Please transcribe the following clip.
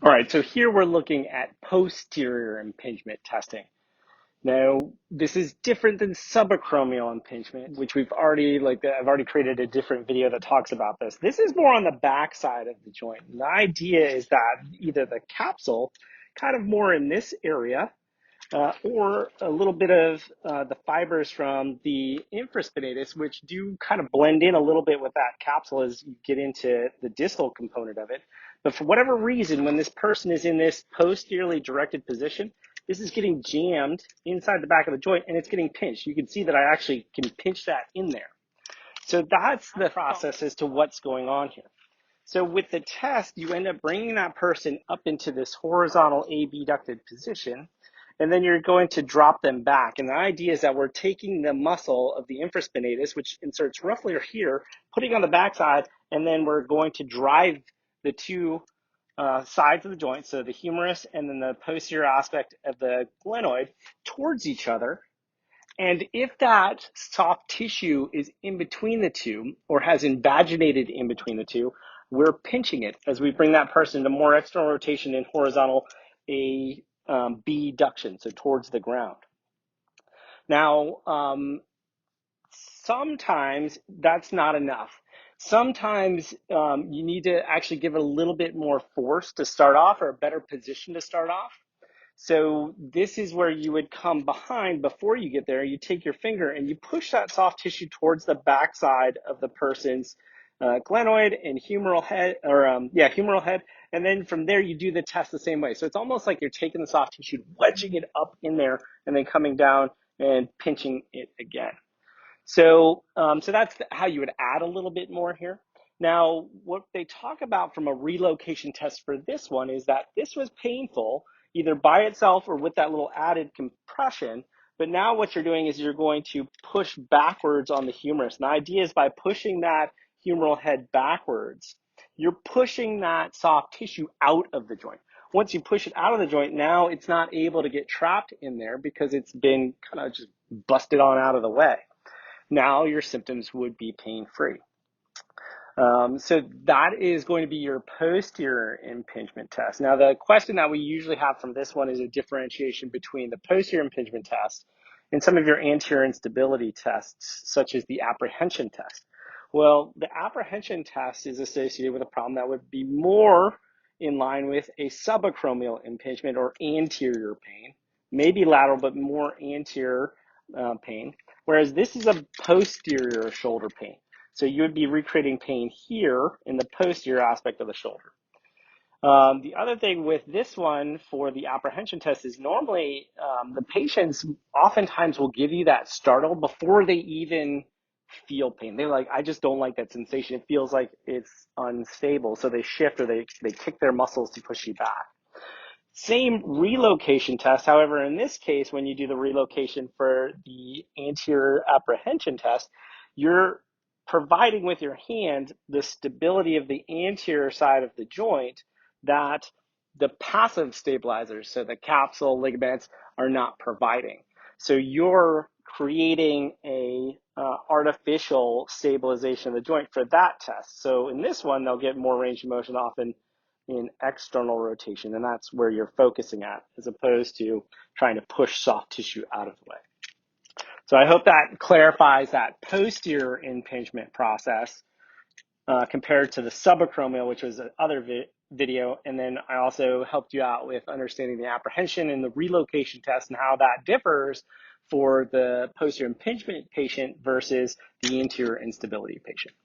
All right, so here we're looking at posterior impingement testing. Now, this is different than subacromial impingement, which I've already created a different video that talks about this. This is more on the back side of the joint. And the idea is that either the capsule, kind of more in this area, or a little bit of the fibers from the infraspinatus, which do kind of blend in a little bit with that capsule as you get into the distal component of it. But for whatever reason, when this person is in this posteriorly directed position, this is getting jammed inside the back of the joint and it's getting pinched. You can see that I actually can pinch that in there. So that's the process as to what's going on here. So with the test, you end up bringing that person up into this horizontal abducted position, and then you're going to drop them back. And the idea is that we're taking the muscle of the infraspinatus, which inserts roughly here, putting on the backside, and then we're going to drive the two sides of the joint, so the humerus and then the posterior aspect of the glenoid, towards each other. And if that soft tissue is in between the two or has invaginated in between the two, we're pinching it as we bring that person to more external rotation and horizontal abduction, so towards the ground. Now, sometimes that's not enough. Sometimes you need to actually give it a little bit more force to start off, or a better position to start off. So this is where you would come behind before you get there. You take your finger and you push that soft tissue towards the backside of the person's glenoid and humeral head, humeral head. And then from there, you do the test the same way. So it's almost like you're taking the soft tissue, wedging it up in there, and then coming down and pinching it again. So that's how you would add a little bit more here. Now, what they talk about from a relocation test for this one is that this was painful, either by itself or with that little added compression. But now what you're doing is you're going to push backwards on the humerus. And the idea is by pushing that humeral head backwards, you're pushing that soft tissue out of the joint. Once you push it out of the joint, now it's not able to get trapped in there because it's been kind of just busted on out of the way. Now your symptoms would be pain-free. So that is going to be your posterior impingement test. Now, the question that we usually have from this one is a differentiation between the posterior impingement test and some of your anterior instability tests, such as the apprehension test. Well, the apprehension test is associated with a problem that would be more in line with a subacromial impingement or anterior pain, maybe lateral, but more anterior pain, whereas this is a posterior shoulder pain. So you would be recreating pain here in the posterior aspect of the shoulder. The other thing with this one for the apprehension test is normally the patients oftentimes will give you that startle before they even feel pain. They're like, I just don't like that sensation. It feels like it's unstable. So they shift or they kick their muscles to push you back. Same relocation test. However, in this case, when you do the relocation for the anterior apprehension test, you're providing with your hand the stability of the anterior side of the joint that the passive stabilizers, so the capsule, ligaments, are not providing. So you're creating a artificial stabilization of the joint for that test. So in this one, they'll get more range of motion often in external rotation, and that's where you're focusing at, as opposed to trying to push soft tissue out of the way. So I hope that clarifies that posterior impingement process compared to the subacromial, which was the other video. And then I also helped you out with understanding the apprehension and the relocation test and how that differs for the posterior impingement patient versus the anterior instability patient.